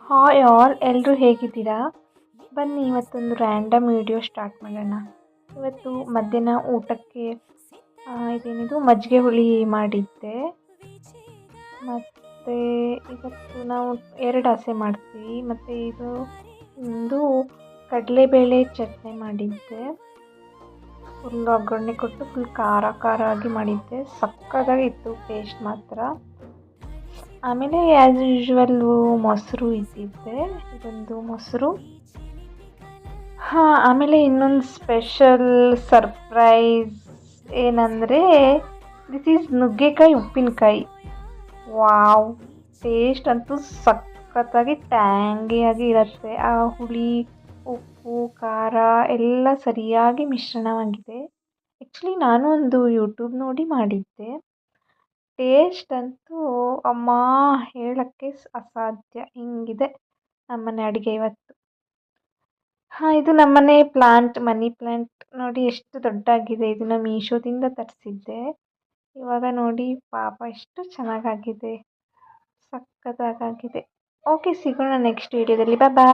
Hi all ಎಲ್ಲರೂ ಹೇಗಿದ್ದೀರಾ? ಬನ್ನಿ ಇವತ್ತೊಂದು ರ್ಯಾಂಡಮ್ ವಿಡಿಯೋ ಸ್ಟಾರ್ಟ್ ಮಾಡೋಣ. ಇವತ್ತು ಮಧ್ಯಾಹ್ನ ಊಟಕ್ಕೆ ಇದೇನಿದು ಮಜ್ಜಿಗೆ ಹುಳಿ ಮಾಡಿದ್ದೆ. ಮತ್ತು ಇವತ್ತು ನಾವು 2 ಹಸೆ ಮಾಡ್ತೀವಿ. ಮತ್ತು ಒಂದು ಕಡಲೆಬೇಳೆ ಚಟ್ನಿ ಮಾಡಿದ್ದೆ. ಫುಲ್ ಒಗ್ಗರಣೆ ಕೊಟ್ಟು ಫುಲ್ ಖಾರ ಖಾರ ಆಗಿ ಮಾಡಿದ್ದೆ. ಸಕ್ಕತ್ತಾಗಿತ್ತು ಟೇಸ್ಟ್ ಮಾತ್ರ. ಆಮೇಲೆ ಆ್ಯಸ್ ಯೂಶ್ವಲ್ಲು ಮೊಸರು ಇದ್ದಿದ್ದೆ. ಇದೊಂದು ಮೊಸರು. ಆಮೇಲೆ ಇನ್ನೊಂದು ಸ್ಪೆಷಲ್ ಸರ್ಪ್ರೈಸ್ ಏನಂದರೆ ದಿಸ್ ಈಸ್ ನುಗ್ಗೆಕಾಯಿ ಉಪ್ಪಿನಕಾಯಿ. ವಾವ್! ಟೇಸ್ಟ್ ಅಂತೂ ಸಖತ್ತಾಗಿ ಟ್ಯಾಂಗಿಯಾಗಿ ಇರುತ್ತೆ. ಆ ಹುಳಿ, ಉಪ್ಪು, ಖಾರ ಎಲ್ಲ ಸರಿಯಾಗಿ ಮಿಶ್ರಣವಾಗಿದೆ. ಆ್ಯಕ್ಚುಲಿ ನಾನು ಒಂದು ಯೂಟ್ಯೂಬ್ ನೋಡಿ ಮಾಡಿದ್ದೆ. ಟೇಸ್ಟ್ ಅಂತೂ ಅಮ್ಮ ಹೇಳೋಕ್ಕೆ ಅಸಾಧ್ಯ. ಹಿಂಗಿದೆ ನಮ್ಮನೆ ಅಡುಗೆ ಇವತ್ತು. ಇದು ನಮ್ಮನೆ ಮನಿ ಪ್ಲ್ಯಾಂಟ್ ನೋಡಿ ಎಷ್ಟು ದೊಡ್ಡಾಗಿದೆ. ಇದನ್ನು ಮೀಶೋದಿಂದ ತರಿಸಿದ್ದೆ. ಇವಾಗ ನೋಡಿ ಪಾಪ ಎಷ್ಟು ಚೆನ್ನಾಗಾಗಿದೆ, ಸಖತ್ತಾಗಿದೆ. ಓಕೆ, ಸಿಗೋಣ ನೆಕ್ಸ್ಟ್ ವೀಡಿಯೋದಲ್ಲಿ. ಬಾಯ್.